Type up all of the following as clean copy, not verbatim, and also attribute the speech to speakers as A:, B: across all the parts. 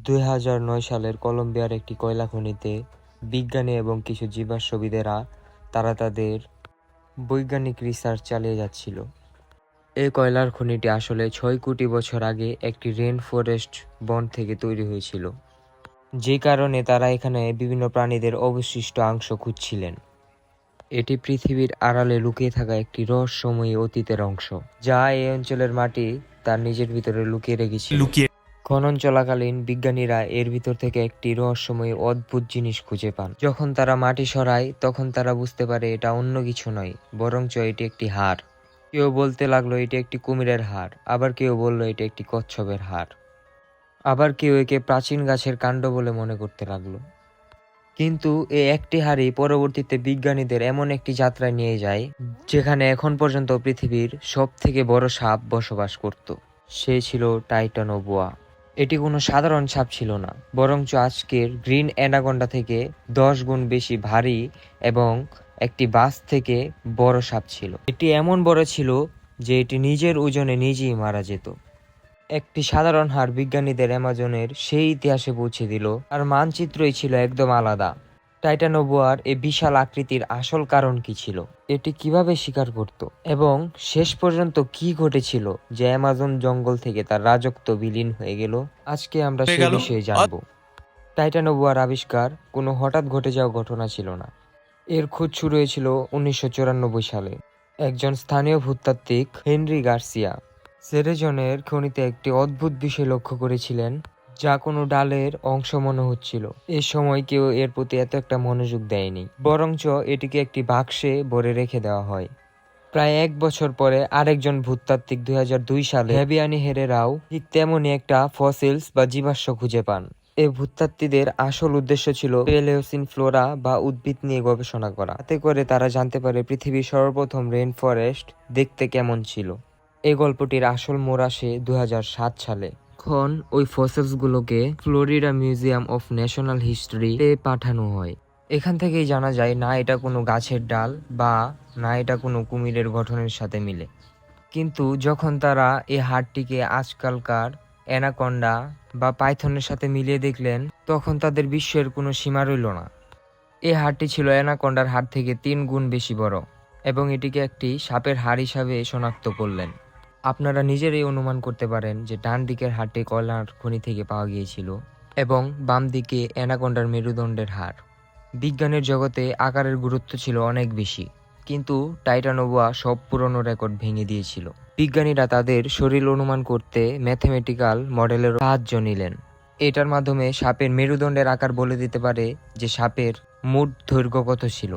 A: 2009 সালের কলম্বিয়ার একটি কয়লা খনিতে বিজ্ঞানী এবং কিছু জীবাশ্মবিদেরা তারা তাদের বৈজ্ঞানিক রিসার্চ চালিয়ে যাচ্ছিল। এই কয়লার খনিটি আসলে 6 কোটি বছর আগে একটি রেন ফরেস্ট বন থেকে তৈরি হয়েছিল, যে কারণে তারা এখানে বিভিন্ন প্রাণীদের অবশিষ্ট অংশ খুঁজছিলেন। এটি পৃথিবীর আড়ালে লুকিয়ে থাকা একটি রহস্যময়ী অতীতের অংশ, যা এই অঞ্চলের মাটি তার নিজের ভিতরে লুকিয়ে রেখেছিল। খনন চলাকালীন বিজ্ঞানীরা এর ভিতর থেকে একটি রহস্যময়ী অদ্ভুত জিনিস খুঁজে পান। যখন তারা মাটি সরায় তখন তারা বুঝতে পারে এটা অন্য কিছু নয়, বরঞ্চ এটি একটি হাড়। কেউ বলতে লাগলো এটি একটি কুমিরের হাড়, আবার কেউ বলল এটি একটি কচ্ছপের হাড়, আবার কেউ একে প্রাচীন গাছের কাণ্ড বলে মনে করতে লাগলো। কিন্তু এই একটি হাড়ই পরবর্তীতে বিজ্ঞানীদের এমন একটি যাত্রায় নিয়ে যায় যেখানে এখন পর্যন্ত পৃথিবীর সব থেকে বড় সাপ বসবাস করত। সে ছিল টাইটানোবোয়া। এটি কোনো সাধারণ সাপ ছিল না, বরঞ্চ আজকের গ্রিন অ্যানাকোন্ডা থেকে 10 গুণ বেশি ভারী এবং একটি বাস থেকে বড় সাপ ছিল। এটি এমন বড় ছিল যে এটি নিজের ওজনে নিজেই মারা যেত। একটি সাধারণ হাড় বিজ্ঞানীদের অ্যামাজনের সেই ইতিহাসে পৌঁছে দিল, আর মানচিত্রই ছিল একদম আলাদা। টাইটানোবোয়ার এই বিশাল আকৃতির আসল কারণ কি ছিল, এটি কিভাবে শিকার করত, এবং শেষ পর্যন্ত কি ঘটেছিল যে অ্যামাজন জঙ্গল থেকে তার রাজত্ব বিলীন হয়ে গেল, আজকে আমরা সে বিষয়ে জানব। টাইটানোবোয়ার আবিষ্কার কোনো হঠাৎ ঘটে যাওয়া ঘটনা ছিল না। এর খোঁজ শুরু হয়েছিল 1994 সালে। একজন স্থানীয় ভূতাত্ত্বিক হেনরি গার্সিয়া সেরেজনের খনিতে একটি অদ্ভুত বিষয় লক্ষ্য করেছিলেন, যা কোনো ডালের অংশ মনে হচ্ছিল। এ সময় কেউ এর প্রতি এত একটা মনোযোগ দেয়নি, বরঞ্চ এটিকে একটি বাক্সে ভরে রেখে দেওয়া হয়। প্রায় 1 বছর পরে আরেকজন ভূতাত্ত্বিক 2002 সালে ফ্যাবিয়ানি হেরেরাও ঠিক তেমনই একটা ফসিলস বা জীবাশ্ম খুঁজে পান। এই ভূতাত্ত্বিকদের আসল উদ্দেশ্য ছিল প্যালিওসিন ফ্লোরা বা উদ্ভিদ নিয়ে গবেষণা করা, এতে করে তারা জানতে পারে পৃথিবীর সর্বপ্রথম রেন ফরেস্ট দেখতে কেমন ছিল। এই গল্পটির আসল মোড় আসে 2007 সালে। এখন ওই ফসিলসগুলোকে ফ্লোরিডা মিউজিয়াম অফ ন্যাশনাল হিস্ট্রিতে পাঠানো হয়। এখান থেকেই জানা যায় না এটা কোনো গাছের ডাল বা না এটা কোনো কুমিরের গঠনের সাথে মিলে। কিন্তু যখন তারা এই হাড়টিকে আজকালকার অ্যানাকোন্ডা বা পাইথনের সাথে মিলিয়ে দেখলেন, তখন তাদের বিস্ময়ের কোনো সীমা রইল না। এই হাড়টি ছিল অ্যানাকোন্ডার হাড় থেকে 3 গুণ বেশি বড়, এবং এটিকে একটি সাপের হাড় হিসাবে শনাক্ত করলেন। আপনারা নিজেরাই অনুমান করতে পারেন যে ডান দিকের হাড়টি কয়লার খনি থেকে পাওয়া গিয়েছিল এবং বাম দিকে অ্যানাকোন্ডার মেরুদণ্ডের হাড়। বিজ্ঞানের জগতে আকারের গুরুত্ব ছিল অনেক বেশি, কিন্তু টাইটানোবোয়া সব পুরনো রেকর্ড ভেঙে দিয়েছিল। বিজ্ঞানীরা তাদের শরীর অনুমান করতে ম্যাথমেটিক্যাল মডেলের সাহায্য নিলেন। এটার মাধ্যমে সাপের মেরুদণ্ডের আকার বলে দিতে পারে যে সাপের মোট দৈর্ঘ্য কত ছিল।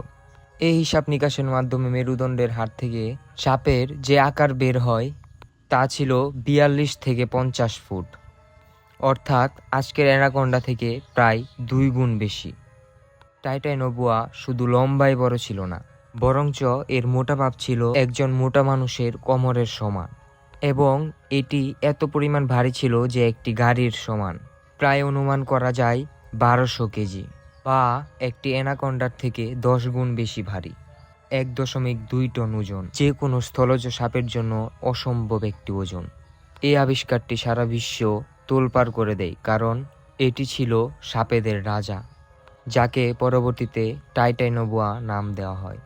A: এই হিসাব নিকাশের মাধ্যমে মেরুদণ্ডের হাড় থেকে সাপের যে আকার বের হয় তা ছিল 42 থেকে 50 ফুট, অর্থাৎ আজকের অ্যানাকোন্ডা থেকে প্রায় 2 গুণ বেশি। টাইটানোবোয়া শুধু লম্বায় বড় ছিল না, বরঞ্চ এর মোটা মাপ ছিল একজন মোটা মানুষের কোমরের সমান, এবং এটি এত পরিমাণ ভারী ছিল যে একটি গাড়ির সমান। প্রায় অনুমান করা যায় 1200 কেজি, বা একটি অ্যানাকোন্ডার থেকে 10 গুণ বেশি ভারী। 1.2 টন ওজন, যে কোনো স্থলজ সাপের জন্য অসম্ভব একটি ওজন। এই আবিষ্কারটি সারা বিশ্ব তোলপাড় করে দেয়, কারণ এটি ছিল সাপেদের রাজা, যাকে পরবর্তীতে টাইটানোবোয়া নাম দেওয়া হয়।